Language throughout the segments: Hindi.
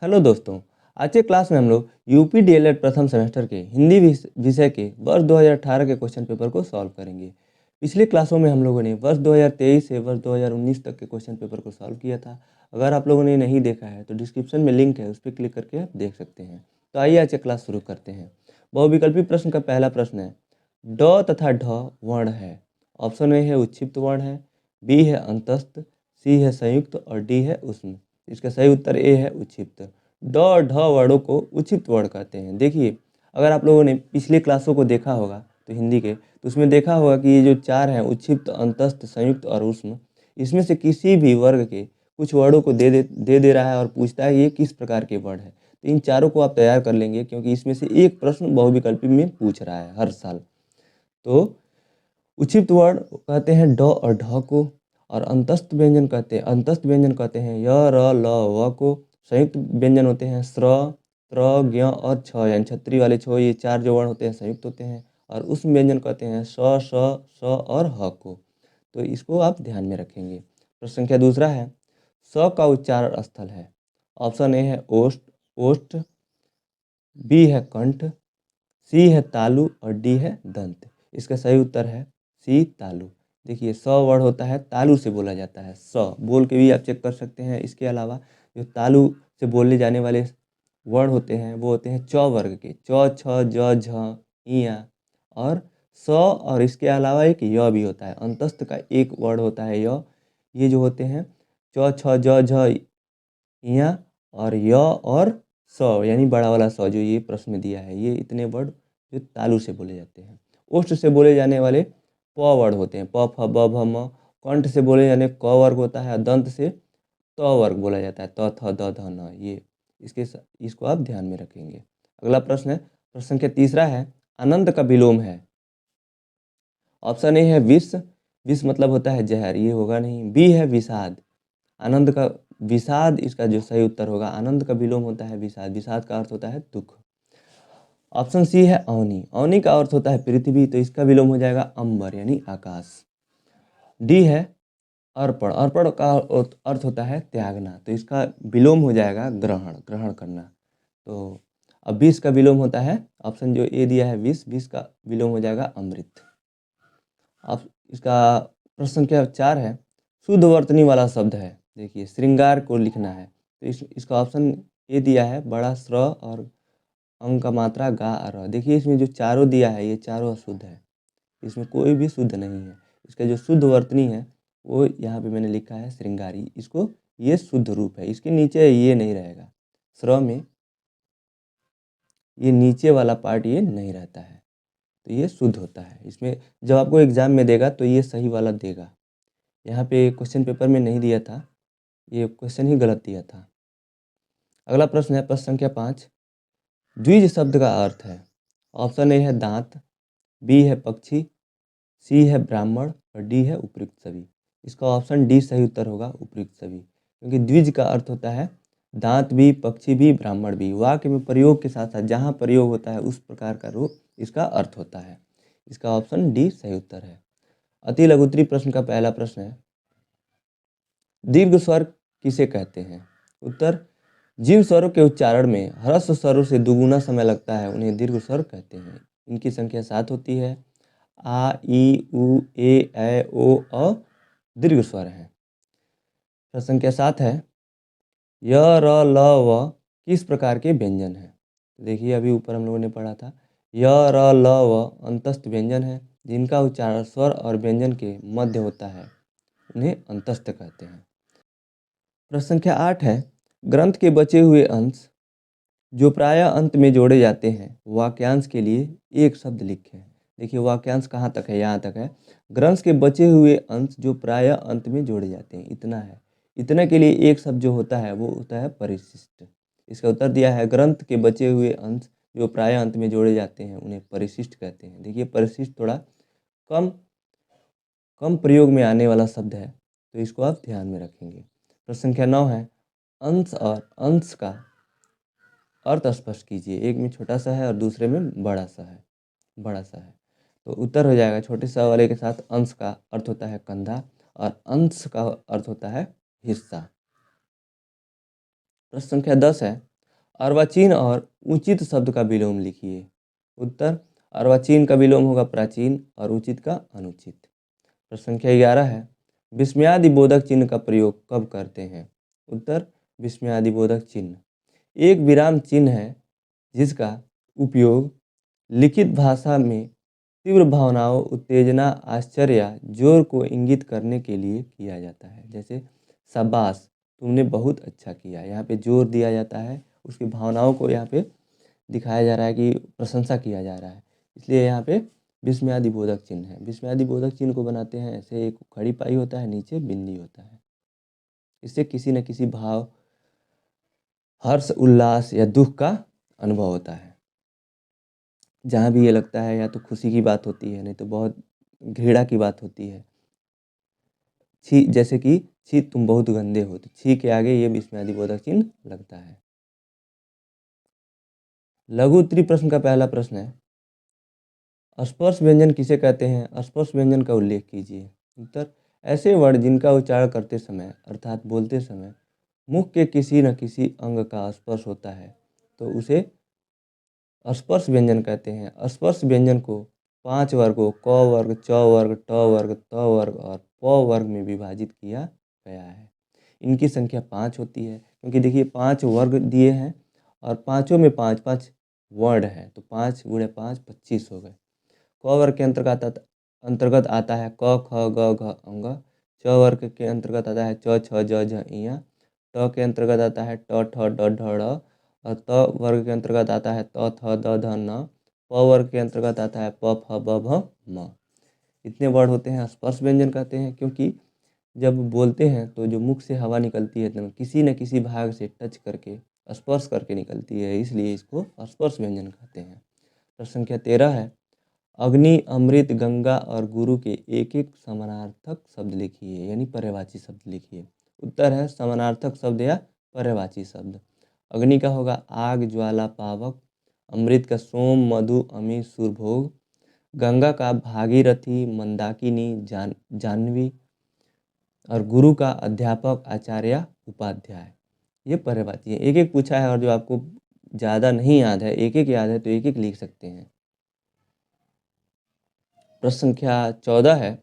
हेलो दोस्तों। आज के क्लास में हम लोग यूपी डीएलएड प्रथम सेमेस्टर के हिंदी विषय के वर्ष 2018 के क्वेश्चन पेपर को सॉल्व करेंगे। पिछले क्लासों में हम लोगों ने वर्ष 2023 से वर्ष 2019 तक के क्वेश्चन पेपर को सॉल्व किया था। अगर आप लोगों ने नहीं देखा है तो डिस्क्रिप्शन में लिंक है, उस पर क्लिक करके आप देख सकते हैं। तो आइए आज की क्लास शुरू करते हैं। बहुविकल्पी प्रश्न का पहला प्रश्न है, ड तथा ढ वर्ण है। ऑप्शन ए है उच्छिप्त वर्ण है, बी है अंतस्थ, सी है संयुक्त और डी है उष्म। इसका सही उत्तर ए है उच्छिप्त। ड और ढ वर्णों को उच्छिप्त वर्ण कहते हैं। देखिए, अगर आप लोगों ने पिछले क्लासों को देखा होगा तो हिंदी के, तो उसमें देखा होगा कि ये जो चार हैं, उच्छिप्त, अंतस्थ, संयुक्त और उष्म, इसमें से किसी भी वर्ग के कुछ वर्णों को दे रहा है और पूछता है ये किस प्रकार के वर्ण है। तो इन चारों को आप तैयार कर लेंगे, क्योंकि इसमें से एक प्रश्न बहुविकल्पी में पूछ रहा है हर साल। तो उच्छिप्त वर्ण कहते हैं ड और ढ को, और अंतस्थ व्यंजन कहते हैं य, र, ल, व को। संयुक्त व्यंजन होते हैं स्र, त्र, ज्ञ और छ, यानी छतरी वाले छ। ये चार जो वर्ण होते हैं संयुक्त होते हैं। और उष्म व्यंजन कहते हैं स, स और ह को। तो इसको आप ध्यान में रखेंगे। प्रश्न संख्या दूसरा है, स का उच्चारण स्थल है। ऑप्शन ए है ओष्ठ, बी है कंठ, सी है तालु और डी है दंत। इसका सही उत्तर है सी तालु। देखिए, स वर्ड होता है तालु से बोला जाता है। स बोल के भी आप चेक कर सकते हैं। इसके अलावा जो तालु से बोलने जाने वाले वर्ड होते हैं वो होते हैं च वर्ग के, च, छ, ज, झ, इया और स। और इसके अलावा एक य भी होता है। अंतस्थ का एक वर्ड होता है य। ये जो होते हैं च, छ, ज, झ, इया और य और स, यानी बड़ा वाला स जो ये प्रश्न में दिया है, ये इतने वर्ड जो तालु से बोले जाते हैं। ओष्ठ से बोले जाने वाले प वर्ड होते हैं, प, फ, ब, भ, म। कंठ से बोले जाने क वर्ग होता है। दंत से त वर्ग बोला जाता है, त, थ, द, ध, न। ये इसको आप ध्यान में रखेंगे। अगला प्रश्न है, प्रश्न संख्या तीसरा है, आनंद का विलोम है। ऑप्शन ए है विष, विष मतलब होता है जहर, ये होगा नहीं। बी है विषाद, आनंद का विषाद इसका जो सही उत्तर होगा। आनंद का विलोम होता है विषाद, विषाद का अर्थ होता है दुख। ऑप्शन सी है अवनी, अवनी का अर्थ होता है पृथ्वी, तो इसका विलोम हो जाएगा अंबर यानी आकाश। डी है अर्पण, अर्पण का अर्थ होता है त्यागना, तो इसका विलोम हो जाएगा ग्रहण, ग्रहण करना। तो अब विष का विलोम होता है, ऑप्शन जो ए दिया है विष, विष का विलोम हो जाएगा अमृत। अब इसका प्रश्न संख्या 4 है, शुद्ध वर्तनी वाला शब्द है। देखिए, श्रृंगार को लिखना है, तो इसका ऑप्शन ए दिया है बड़ा श्र और अंक का मात्रा गा र। देखिए, इसमें जो चारों दिया है ये चारों अशुद्ध है, इसमें कोई भी शुद्ध नहीं है। इसका जो शुद्ध वर्तनी है वो यहाँ पे मैंने लिखा है श्रृंगारी, इसको ये शुद्ध रूप है। इसके नीचे ये नहीं रहेगा, श्र में ये नीचे वाला पार्ट ये नहीं रहता है, तो ये शुद्ध होता है। इसमें जब आपको एग्जाम में देगा तो ये सही वाला देगा। यहाँ पे क्वेश्चन पेपर में नहीं दिया था, ये क्वेश्चन ही गलत दिया था। अगला प्रश्न है, प्रश्न संख्या 5, द्विज शब्द का अर्थ है। ऑप्शन ए है दांत, बी है पक्षी, सी है ब्राह्मण और डी है उपयुक्त सभी। इसका ऑप्शन डी सही उत्तर होगा, उपयुक्त सभी, क्योंकि द्विज का अर्थ होता है दांत भी, पक्षी भी, ब्राह्मण भी। वाक्य में प्रयोग के साथ साथ जहाँ प्रयोग होता है उस प्रकार का रूप इसका अर्थ होता है। इसका ऑप्शन डी सही उत्तर है। अति लघुत्तरी प्रश्न का पहला प्रश्न है, दीर्घ स्वर किसे कहते हैं। उत्तर, जिन स्वरों के उच्चारण में ह्रस्व स्वरों से दुगुना समय लगता है उन्हें दीर्घ स्वर कहते हैं। इनकी संख्या 7 होती है। आ, ई, उ, ए, ओ दीर्घ स्वर है। प्रश्न संख्या 7 है, य, र, ल, व किस प्रकार के व्यंजन हैं। देखिए, अभी ऊपर हम लोगों ने पढ़ा था, य, र, ल, व अंतस्थ व्यंजन है, जिनका उच्चारण स्वर और व्यंजन के मध्य होता है उन्हें अंतस्थ कहते हैं। प्रश्न संख्या 8 है, ग्रंथ के बचे हुए अंश जो प्रायः अंत में जोड़े जाते हैं, वाक्यांश के लिए एक शब्द लिखें। देखिए, वाक्यांश कहाँ तक है, यहाँ तक है। ग्रंथ के बचे हुए अंश जो प्रायः अंत में जोड़े जाते हैं, इतना है। इतने के लिए एक शब्द जो होता है वो होता है परिशिष्ट। इसका उत्तर दिया है, ग्रंथ के बचे हुए अंश जो प्रायः अंत में जोड़े जाते हैं उन्हें परिशिष्ट कहते हैं। देखिए, परिशिष्ट थोड़ा कम कम प्रयोग में आने वाला शब्द है, तो इसको आप ध्यान में रखेंगे। प्रश्न संख्या 9 है, अंश और अंश का अर्थ स्पष्ट कीजिए। एक में छोटा सा है और दूसरे में बड़ा सा है, तो उत्तर हो जाएगा, छोटे सा वाले के साथ अंश का अर्थ होता है कंधा और अंश का अर्थ होता है हिस्सा। प्रश्न संख्या 10 है, अर्वाचीन और उचित शब्द का विलोम लिखिए। उत्तर, अर्वाचीन का विलोम होगा प्राचीन और उचित का अनुचित। प्रश्न संख्या 11 है, विस्मयादिबोधक चिन्ह का प्रयोग कब करते हैं? उत्तर, विस्मयादिबोधक चिन्ह एक विराम चिन्ह है जिसका उपयोग लिखित भाषा में तीव्र भावनाओं, उत्तेजना, आश्चर्य या जोर को इंगित करने के लिए किया जाता है। जैसे शाबाश, तुमने बहुत अच्छा किया, यहाँ पे जोर दिया जाता है, उसकी भावनाओं को यहाँ पे दिखाया जा रहा है कि प्रशंसा किया जा रहा है, इसलिए यहाँ पे विस्मयादिबोधक चिन्ह है। विस्मयादिबोधक चिन्ह को बनाते हैं ऐसे, एक खड़ी पाई होता है, नीचे बिंदी होता है। इससे किसी न किसी भाव, हर्ष, उल्लास या दुख का अनुभव होता है। जहाँ भी ये लगता है या तो खुशी की बात होती है, नहीं तो बहुत घृणा की बात होती है। छी, जैसे कि छी तुम बहुत गंदे हो, तो छी के आगे ये विस्मयादिबोधक चिन्ह लगता है। लघु उत्तरीय प्रश्न का पहला प्रश्न है, स्पर्श व्यंजन किसे कहते हैं? स्पर्श व्यंजन का उल्लेख कीजिए। उत्तर, ऐसे वर्ण जिनका उच्चारण करते समय अर्थात बोलते समय मुख के किसी न किसी अंग का स्पर्श होता है तो उसे स्पर्श व्यंजन कहते हैं। स्पर्श व्यंजन को 5 वर्गों क वर्ग, च वर्ग, ट वर्ग, त वर्ग और प वर्ग में विभाजित किया गया है। इनकी संख्या 5 होती है, क्योंकि देखिए 5 वर्ग दिए हैं और पाँचों में 5-5 वर्ण हैं, तो 5 × 5 25 हो गए। क वर्ग के अंतर्गत आता है क, ख, ग, घ, अंग। च वर्ग के अंतर्गत आता है च, छ, ज, झ, ञ। ट के अंतर्गत आता है ट, ठ, ड, ढ, ढ़। और त वर्ग के अंतर्गत आता है त, थ, द, ध, न। प वर्ग के अंतर्गत आता है प, फ, ब, भ, म। इतने वर्ड होते हैं स्पर्श व्यंजन कहते हैं, क्योंकि जब बोलते हैं तो जो मुख से हवा निकलती है तो किसी न किसी भाग से टच करके, स्पर्श करके निकलती है, इसलिए इसको स्पर्श व्यंजन कहते हैं। प्रश्न संख्या 13 है, अग्नि, अमृत, गंगा और गुरु के एक एक समानार्थक शब्द लिखिए, यानी पर्यायवाची शब्द लिखिए। उत्तर है समानार्थक शब्द या पर्यायवाची शब्द। अग्नि का होगा आग, ज्वाला, पावक। अमृत का सोम, मधु, अमी, सुरभोग। गंगा का भागीरथी, मंदाकिनी, जाह्नवी। और गुरु का अध्यापक, आचार्य, उपाध्याय। ये पर्यायवाची है। एक एक पूछा है और जो आपको ज़्यादा नहीं याद है, एक एक याद है तो एक एक लिख सकते हैं। प्रश्न संख्या 14 है,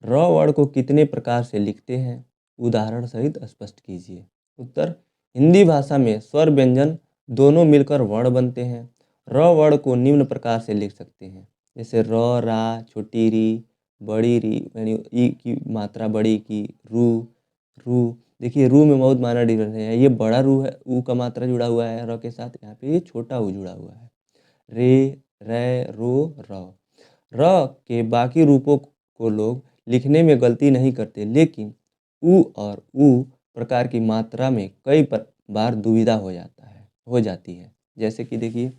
र वर्ण को कितने प्रकार से लिखते हैं? उदाहरण सहित स्पष्ट कीजिए। उत्तर, हिंदी भाषा में स्वर व्यंजन दोनों मिलकर वर्ण बनते हैं। र वर्ण को निम्न प्रकार से लिख सकते हैं, जैसे र, रा, छोटी री, बड़ी री, यानी ई की मात्रा बड़ी की, रू। देखिए रू में बहुत माइनर डिफरेंस है, ये बड़ा रू है, ऊ का मात्रा जुड़ा हुआ है र के साथ, यहाँ पे ये छोटा ऊ जुड़ा हुआ है। रे, रै, रो, र। र के बाकी रूपों को लोग लिखने में गलती नहीं करते, लेकिन उ और उ प्रकार की मात्रा में कई बार दुविधा हो जाती है। जैसे कि देखिए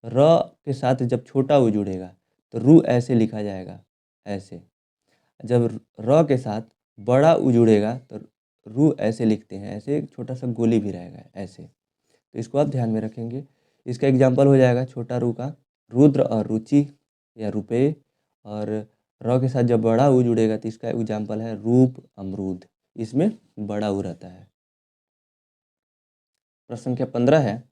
र के साथ जब छोटा उ जुड़ेगा तो रू ऐसे लिखा जाएगा, ऐसे। जब र के साथ बड़ा उ जुड़ेगा तो रू ऐसे लिखते हैं, ऐसे एक छोटा सा गोली भी रहेगा, ऐसे। तो इसको आप ध्यान में रखेंगे। इसका एग्जाम्पल हो जाएगा छोटा रू का रुद्र और रुचि या रुपये, और र के साथ जब बड़ा ऊ जुड़ेगा तो इसका एग्जाम्पल है रूप, अमरूद। इसमें बड़ा ऊ रहता है। प्रश्न संख्या 15 है,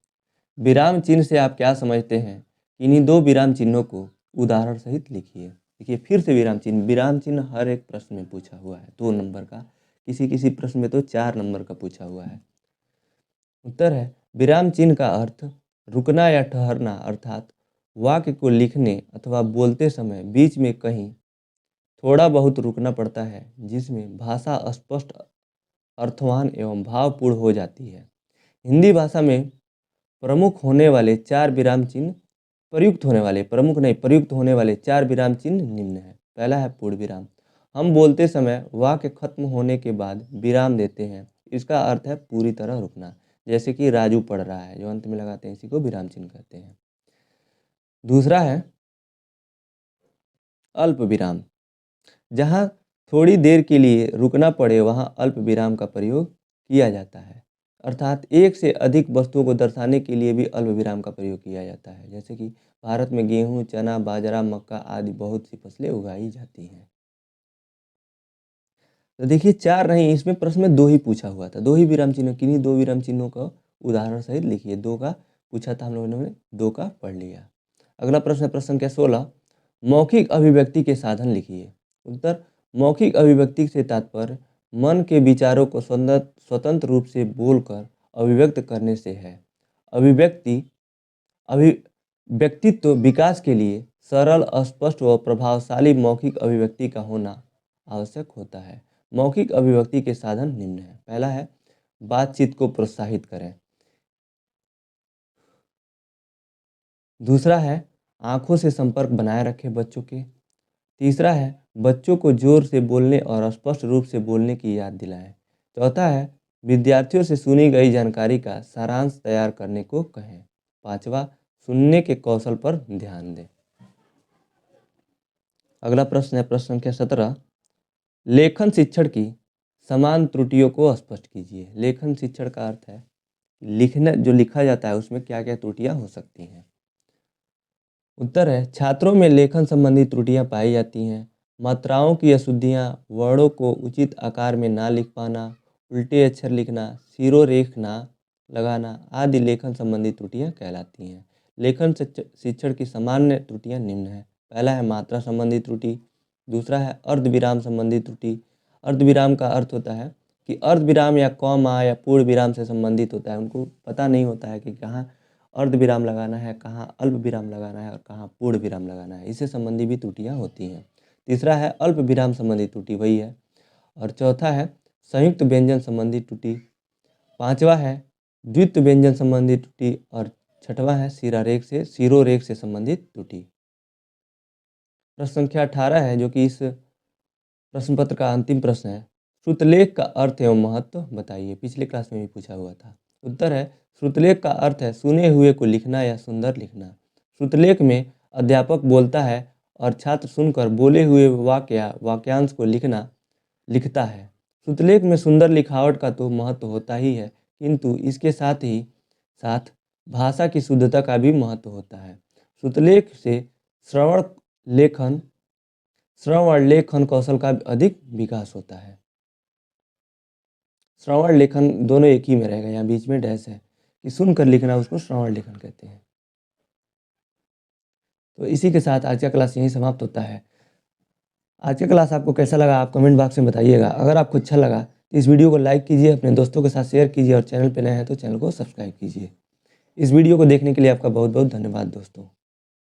विराम चिन्ह से आप क्या समझते हैं? इन्हीं दो विराम चिन्हों को उदाहरण सहित लिखिए। देखिए फिर से विराम चिन्ह हर एक प्रश्न में पूछा हुआ है, 2 नंबर का, किसी किसी प्रश्न में तो 4 नंबर का पूछा हुआ है। उत्तर है, विराम चिन्ह का अर्थ रुकना या ठहरना, अर्थात वाक्य को लिखने अथवा बोलते समय बीच में कहीं थोड़ा बहुत रुकना पड़ता है, जिसमें भाषा स्पष्ट, अर्थवान एवं भावपूर्ण हो जाती है। हिंदी भाषा में प्रमुख होने वाले 4 विराम चिन्ह, प्रयुक्त होने वाले 4 विराम चिन्ह निम्न है। पहला है पूर्ण विराम। हम बोलते समय वाक्य खत्म होने के बाद विराम देते हैं, इसका अर्थ है पूरी तरह रुकना। जैसे कि राजू पढ़ रहा है, जो अंत में लगाते हैं, इसी को विराम चिन्ह कहते हैं। दूसरा है अल्प विराम। जहाँ थोड़ी देर के लिए रुकना पड़े वहाँ अल्प विराम का प्रयोग किया जाता है, अर्थात एक से अधिक वस्तुओं को दर्शाने के लिए भी अल्प विराम का प्रयोग किया जाता है। जैसे कि भारत में गेहूँ, चना, बाजरा, मक्का आदि बहुत सी फसलें उगाई जाती हैं। तो देखिए 4 नहीं, इसमें प्रश्न में 2 ही पूछा हुआ था, 2 ही विराम चिन्ह, किन्हीं 2 विराम चिन्हों का उदाहरण सहित लिखिए, 2 का पूछा था हम लोगों ने 2 का पढ़ लिया। अगला प्रश्न है प्रश्न संख्या 16, मौखिक अभिव्यक्ति के साधन लिखिए। उत्तर, मौखिक अभिव्यक्ति से तात्पर्य मन के विचारों को स्वतंत्र रूप से बोलकर अभिव्यक्त करने से है। व्यक्तित्व विकास के लिए सरल, स्पष्ट व प्रभावशाली मौखिक अभिव्यक्ति का होना आवश्यक होता है। मौखिक अभिव्यक्ति के साधन निम्न हैं। पहला है बातचीत को प्रोत्साहित करें। दूसरा है आँखों से संपर्क बनाए रखें बच्चों के। तीसरा है बच्चों को जोर से बोलने और स्पष्ट रूप से बोलने की याद दिलाएं। चौथा है विद्यार्थियों से सुनी गई जानकारी का सारांश तैयार करने को कहें। पांचवा, सुनने के कौशल पर ध्यान दें। अगला प्रश्न है प्रश्न संख्या 17, लेखन शिक्षण की समान त्रुटियों को स्पष्ट कीजिए। लेखन शिक्षण का अर्थ है जो लिखा जाता है उसमें क्या क्या त्रुटियां हो सकती हैं। उत्तर है छात्रों में लेखन संबंधी त्रुटियां पाई जाती हैं। मात्राओं की अशुद्धियां, वर्णों को उचित आकार में ना लिख पाना, उल्टे अक्षर लिखना, सिरोरेख ना लगाना आदि लेखन संबंधी त्रुटियां कहलाती हैं। लेखन शिक्षण की सामान्य त्रुटियां निम्न हैं। पहला है मात्रा संबंधी त्रुटि। दूसरा है अर्धविराम संबंधी त्रुटि। अर्धविराम का अर्थ होता है कि अर्धविराम या कॉमा या पूर्ण विराम से संबंधित होता है। उनको पता नहीं होता है कि कहाँ अर्ध विराम लगाना है, कहाँ अल्प विराम लगाना है और कहाँ पूर्ण विराम लगाना है। इससे संबंधी भी त्रुटियां होती हैं। तीसरा है अल्प विराम संबंधी त्रुटि, वही है। और चौथा है संयुक्त व्यंजन संबंधी त्रुटि। पांचवा है द्वित्व व्यंजन संबंधी त्रुटि और छठवां है सिरोरेख से संबंधित त्रुटि। प्रश्न संख्या 18 है जो कि इस प्रश्न पत्र का अंतिम प्रश्न है। श्रुतलेख का अर्थ एवं महत्व बताइए। पिछले क्लास में भी पूछा हुआ था। उत्तर है श्रुतलेख का अर्थ है सुने हुए को लिखना या सुंदर लिखना। श्रुतलेख में अध्यापक बोलता है और छात्र सुनकर बोले हुए वाक्यांश को लिखता है। श्रुतलेख में सुंदर लिखावट का तो महत्व होता ही है, किंतु इसके साथ भाषा की शुद्धता का भी महत्व होता है। श्रुतलेख से श्रवण और लेखन कौशल का अधिक विकास होता है। श्रवण लेखन दोनों एक ही में रहेगा, यहाँ बीच में डैश है कि सुनकर लिखना, उसको श्रवण लेखन कहते हैं। तो इसी के साथ आज का क्लास यहीं समाप्त होता है। आज का क्लास आपको कैसा लगा आप कमेंट बॉक्स में बताइएगा। अगर आपको अच्छा लगा तो इस वीडियो को लाइक कीजिए, अपने दोस्तों के साथ शेयर कीजिए और चैनल पर नए हैं तो चैनल को सब्सक्राइब कीजिए। इस वीडियो को देखने के लिए आपका बहुत बहुत धन्यवाद दोस्तों।